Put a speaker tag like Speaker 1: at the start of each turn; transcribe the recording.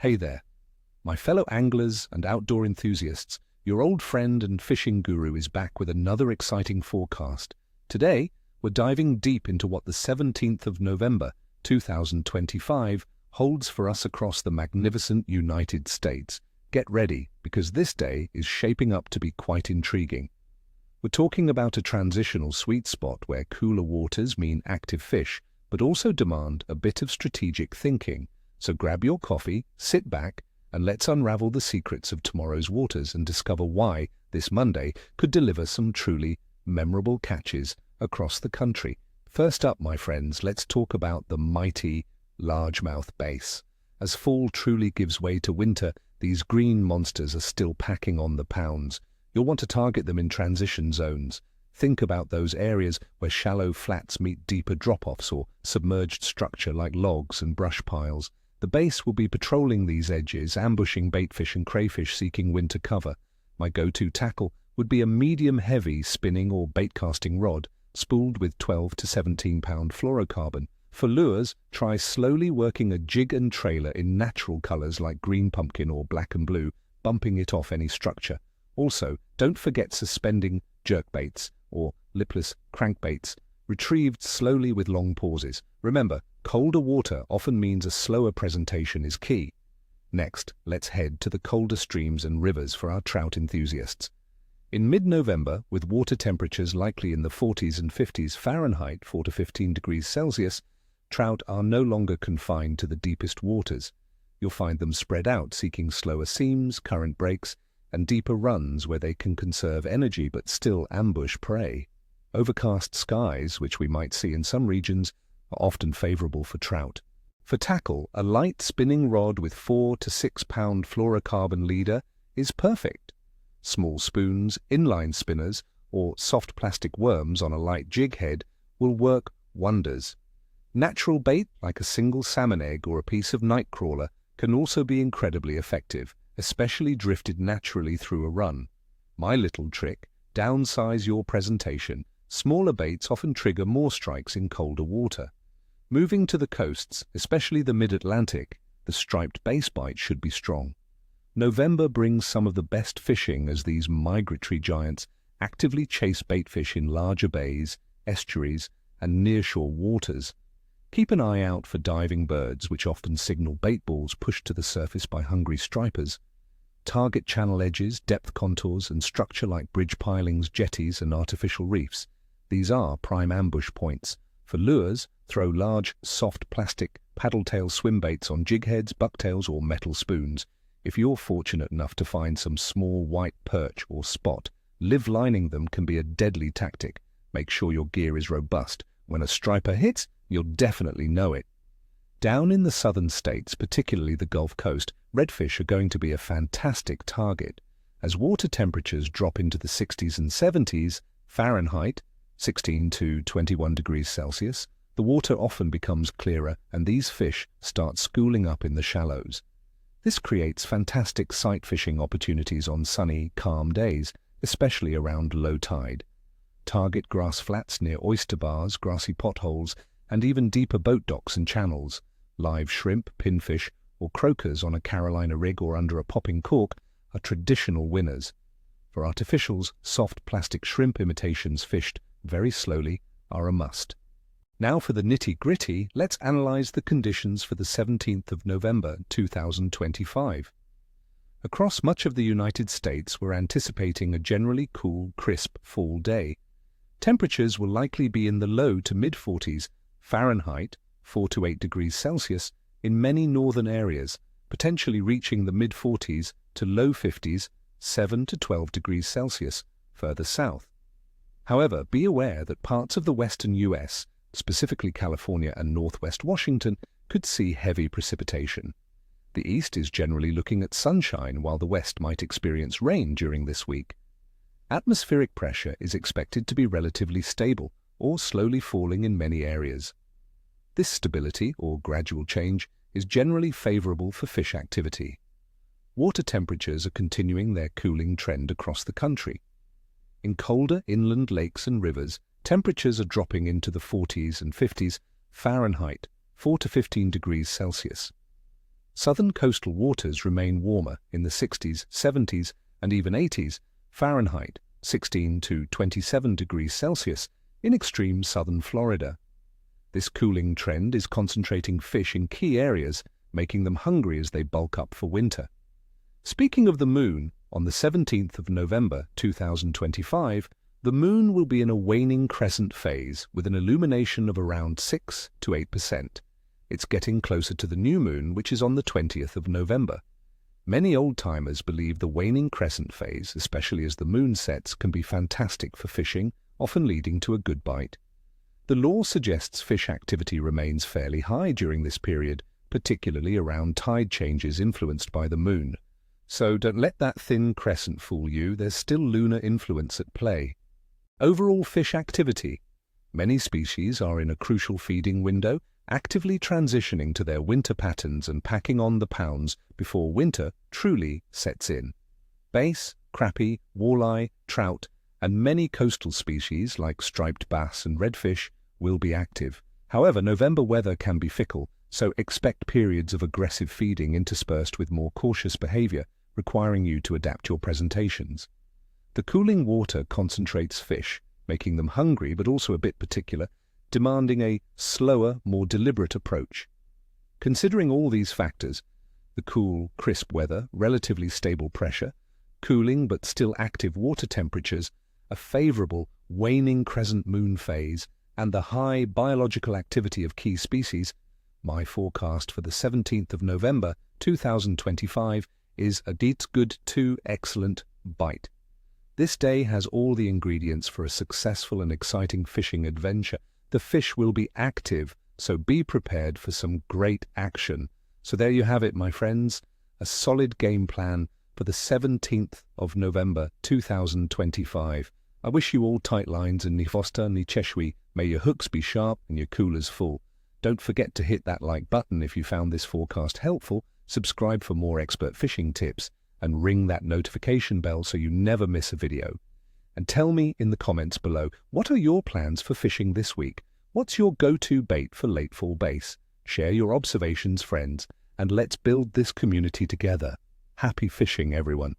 Speaker 1: Hey there, my fellow anglers and outdoor enthusiasts. Your old friend and fishing guru is back with another exciting forecast. Today, we're diving deep into what the 17th of November, 2025 holds for us across the magnificent United States. Get ready, because this day is shaping up to be quite intriguing. We're talking about a transitional sweet spot where cooler waters mean active fish, but also demand a bit of strategic thinking. So grab your coffee, sit back, and let's unravel the secrets of tomorrow's waters and discover why this Monday could deliver some truly memorable catches across the country. First up, my friends, let's talk about the mighty Largemouth Bass. As fall truly gives way to winter, these green monsters are still packing on the pounds. You'll want to target them in transition zones. Think about those areas where shallow flats meet deeper drop-offs or submerged structure like logs and brush piles. The bass will be patrolling these edges, ambushing baitfish and crayfish seeking winter cover. My go-to tackle would be a medium-heavy spinning or baitcasting rod, spooled with 12 to 17-pound fluorocarbon. For lures, try slowly working a jig and trailer in natural colors like green pumpkin or black and blue, bumping it off any structure. Also, don't forget suspending jerkbaits or lipless crankbaits, retrieved slowly with long pauses. Remember, colder water often means a slower presentation is key. Next, let's head to the colder streams and rivers for our trout enthusiasts. In mid-November, with water temperatures likely in the 40s and 50s Fahrenheit, 4 to 15 degrees Celsius, trout are no longer confined to the deepest waters. You'll find them spread out, seeking slower seams, current breaks, and deeper runs where they can conserve energy but still ambush prey. Overcast skies, which we might see in some regions, are often favorable for trout. For tackle, a light spinning rod with 4 to 6-pound fluorocarbon leader is perfect. Small spoons, inline spinners, or soft plastic worms on a light jig head will work wonders. Natural bait, like a single salmon egg or a piece of nightcrawler, can also be incredibly effective, especially drifted naturally through a run. My little trick: downsize your presentation. Smaller baits often trigger more strikes in colder water. Moving to the coasts, especially the mid-Atlantic, the striped bass bite should be strong. November brings some of the best fishing as these migratory giants actively chase baitfish in larger bays, estuaries, and nearshore waters. Keep an eye out for diving birds, which often signal bait balls pushed to the surface by hungry stripers. Target channel edges, depth contours, and structure like bridge pilings, jetties, and artificial reefs. These are prime ambush points. For lures, throw large, soft plastic paddle-tail swim baits on jig heads, bucktails, or metal spoons. If you're fortunate enough to find some small white perch or spot, live lining them can be a deadly tactic. Make sure your gear is robust. When a striper hits, you'll definitely know it. Down in the southern states, particularly the Gulf Coast, redfish are going to be a fantastic target. As water temperatures drop into the 60s and 70s Fahrenheit, 16 to 21 degrees Celsius, the water often becomes clearer and these fish start schooling up in the shallows. This creates fantastic sight fishing opportunities on sunny, calm days, especially around low tide. Target grass flats near oyster bars, grassy potholes, and even deeper boat docks and channels. Live shrimp, pinfish, or croakers on a Carolina rig or under a popping cork are traditional winners. For artificials, soft plastic shrimp imitations fished very slowly are a must. Now for the nitty-gritty, let's analyze the conditions for the 17th of November 2025. Across much of the United States, we're anticipating a generally cool, crisp fall day. Temperatures will likely be in the low to mid-40s Fahrenheit, 4 to 8 degrees Celsius, in many northern areas, potentially reaching the mid-40s to low 50s, 7 to 12 degrees Celsius, further south. However, be aware that parts of the western U.S., specifically California and northwest Washington, could see heavy precipitation. The east is generally looking at sunshine, while the west might experience rain during this week. Atmospheric pressure is expected to be relatively stable or slowly falling in many areas. This stability, or gradual change, is generally favorable for fish activity. Water temperatures are continuing their cooling trend across the country. In colder inland lakes and rivers, temperatures are dropping into the 40s and 50s Fahrenheit, 4 to 15 degrees Celsius. Southern coastal waters remain warmer in the 60s, 70s, and even 80s Fahrenheit, 16 to 27 degrees Celsius, in extreme southern Florida. This cooling trend is concentrating fish in key areas, making them hungry as they bulk up for winter. Speaking of the moon, on the 17th of November 2025, the moon will be in a waning crescent phase with an illumination of around 6 to 8%. It's getting closer to the new moon, which is on the 20th of November. Many old-timers believe the waning crescent phase, especially as the moon sets, can be fantastic for fishing, often leading to a good bite. The law suggests fish activity remains fairly high during this period, particularly around tide changes influenced by the moon. So don't let that thin crescent fool you, there's still lunar influence at play. Overall fish activity. Many species are in a crucial feeding window, actively transitioning to their winter patterns and packing on the pounds before winter truly sets in. Bass, crappie, walleye, trout, and many coastal species like striped bass and redfish will be active. However, November weather can be fickle, so expect periods of aggressive feeding interspersed with more cautious behavior, requiring you to adapt your presentations. The cooling water concentrates fish, making them hungry but also a bit particular, demanding a slower, more deliberate approach. Considering all these factors, the cool, crisp weather, relatively stable pressure, cooling but still active water temperatures, a favorable waning crescent moon phase, and the high biological activity of key species, my forecast for the 17th of November 2025 is a Dietz Good 2 excellent bite. This day has all the ingredients for a successful and exciting fishing adventure. The fish will be active, so be prepared for some great action. So there you have it, my friends, a solid game plan for the 17th of November 2025. I wish you all tight lines and ni foster ni cheshwi. May your hooks be sharp and your coolers full. Don't forget to hit that like button if you found this forecast helpful, subscribe for more expert fishing tips, and ring that notification bell so you never miss a video. And tell me in the comments below, what are your plans for fishing this week? What's your go-to bait for late fall bass? Share your observations, friends, and let's build this community together. Happy fishing, everyone.